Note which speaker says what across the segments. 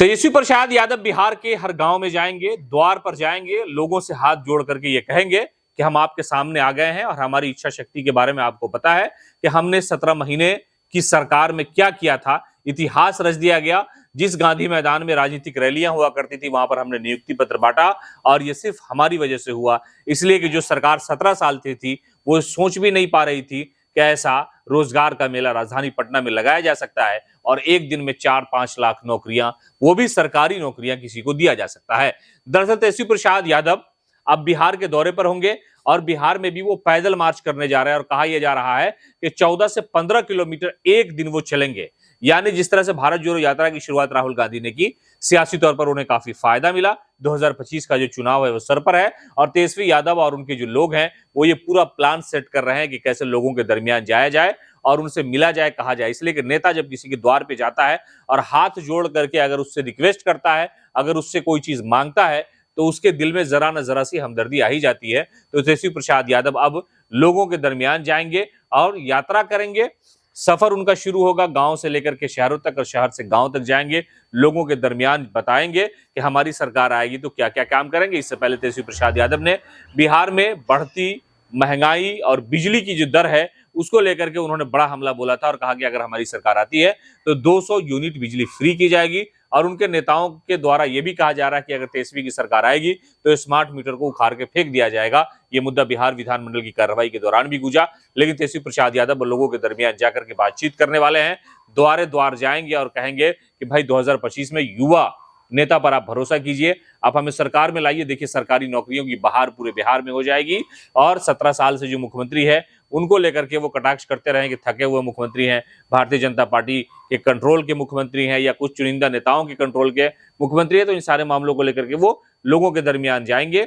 Speaker 1: तेजस्वी प्रसाद यादव बिहार के हर गांव में जाएंगे, द्वार पर जाएंगे, लोगों से हाथ जोड़ करके ये कहेंगे कि हम आपके सामने आ गए हैं और हमारी इच्छा शक्ति के बारे में आपको पता है कि हमने 17 महीने की सरकार में क्या किया था। इतिहास रच दिया गया। जिस गांधी मैदान में राजनीतिक रैलियां हुआ करती थी वहां पर हमने नियुक्ति पत्र बांटा और ये सिर्फ हमारी वजह से हुआ, इसलिए कि जो सरकार 17 साल से थी वो सोच भी नहीं पा रही थी कि ऐसा रोजगार का मेला राजधानी पटना में लगाया जा सकता है और एक दिन में 4-5 लाख नौकरियां, वो भी सरकारी नौकरियां किसी को दिया जा सकता है। दरअसल तेजस्वी प्रसाद यादव अब बिहार के दौरे पर होंगे और बिहार में भी वो पैदल मार्च करने जा रहे हैं और कहा यह जा रहा है कि 14 से 15 किलोमीटर एक दिन वो चलेंगे। यानी जिस तरह से भारत जोड़ो यात्रा की शुरुआत राहुल गांधी ने की, सियासी तौर पर उन्हें काफी फायदा मिला। 2025 का जो चुनाव है वो सर पर है और तेजस्वी यादव और उनके जो लोग हैं वो ये पूरा प्लान सेट कर रहे हैं कि कैसे लोगों के दरमियान जाया जाए और उनसे मिला जाए, कहा जाए। इसलिए कि नेता जब किसी के द्वार पे जाता है और हाथ जोड़ करके अगर उससे रिक्वेस्ट करता है, अगर उससे कोई चीज मांगता है, तो उसके दिल में जरा न जरा सी हमदर्दी आ ही जाती है। तो तेजस्वी प्रसाद यादव अब लोगों के दरमियान जाएंगे और यात्रा करेंगे। सफर उनका शुरू होगा गांव से लेकर के शहरों तक और शहर से गांव तक जाएंगे, लोगों के दरमियान बताएंगे कि हमारी सरकार आएगी तो क्या क्या काम करेंगे। इससे पहले तेजस्वी प्रसाद यादव ने बिहार में बढ़ती महंगाई और बिजली की जो दर है उसको लेकर के उन्होंने बड़ा हमला बोला था और कहा कि अगर हमारी सरकार आती है तो 200 यूनिट बिजली फ्री की जाएगी। और उनके नेताओं के द्वारा यह भी कहा जा रहा है कि अगर तेजस्वी की सरकार आएगी तो स्मार्ट मीटर को उखाड़ के फेंक दिया जाएगा। यह मुद्दा बिहार विधानमंडल की कार्रवाई के दौरान भी गूंजा, लेकिन तेजस्वी प्रसाद यादव लोगों के दरमियान जाकर के बातचीत करने वाले हैं। द्वारे द्वार जाएंगे और कहेंगे कि भाई 2025 में युवा नेता पर आप भरोसा कीजिए, आप हमें सरकार में लाइए। देखिए सरकारी नौकरियों की बहार पूरे बिहार में हो जाएगी और 17 साल से जो मुख्यमंत्री है उनको लेकर के वो कटाक्ष करते रहे कि थके हुए मुख्यमंत्री हैं, भारतीय जनता पार्टी के कंट्रोल के मुख्यमंत्री हैं या कुछ चुनिंदा नेताओं के कंट्रोल के मुख्यमंत्री है। तो इन सारे मामलों को लेकर के वो लोगों के दरमियान जाएंगे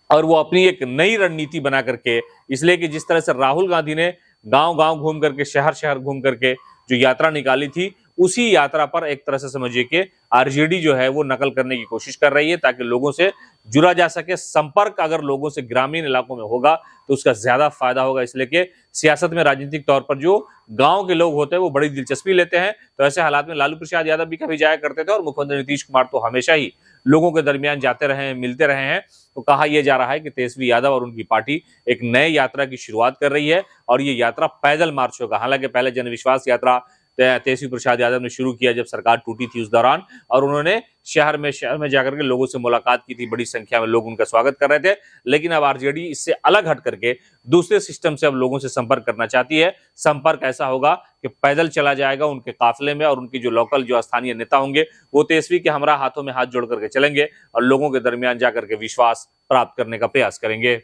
Speaker 1: और वो अपनी एक नई रणनीति बना करके, इसलिए कि जिस तरह से राहुल गांधी ने गांव गांव घूम करके, शहर शहर घूम करके जो यात्रा निकाली थी, उसी यात्रा पर एक तरह से समझिए कि आरजेडी जो है वो नकल करने की कोशिश कर रही है ताकि लोगों से जुड़ा जा सके। संपर्क अगर लोगों से ग्रामीण इलाकों में होगा तो उसका ज्यादा फायदा होगा। इसलिए कि सियासत में राजनीतिक तौर पर जो गांव के लोग होते हैं वो बड़ी दिलचस्पी लेते हैं। तो ऐसे हालात में लालू प्रसाद यादव भी कभी जाया करते थे और मुख्यमंत्री नीतीश कुमार तो हमेशा ही लोगों के दरमियान जाते रहे हैं, मिलते रहे हैं। तो कहा यह जा रहा है कि तेजस्वी यादव और उनकी पार्टी एक नए यात्रा की शुरुआत कर रही है और ये यात्रा पैदल मार्च होगा। हालांकि पहले जनविश्वास यात्रा तेजस्वी प्रसाद यादव ने शुरू किया जब सरकार टूटी थी उस दौरान, और उन्होंने शहर में जाकर के लोगों से मुलाकात की थी। बड़ी संख्या में लोग उनका स्वागत कर रहे थे। लेकिन अब आरजेडी इससे अलग हट करके दूसरे सिस्टम से अब लोगों से संपर्क करना चाहती है। संपर्क ऐसा होगा कि पैदल चला जाएगा उनके काफिले में और उनकी जो लोकल जो स्थानीय नेता होंगे वो तेजस्वी के हमरा हाथों में हाथ जोड़ करके चलेंगे और लोगों के दरमियान जाकर के विश्वास प्राप्त करने का प्रयास करेंगे।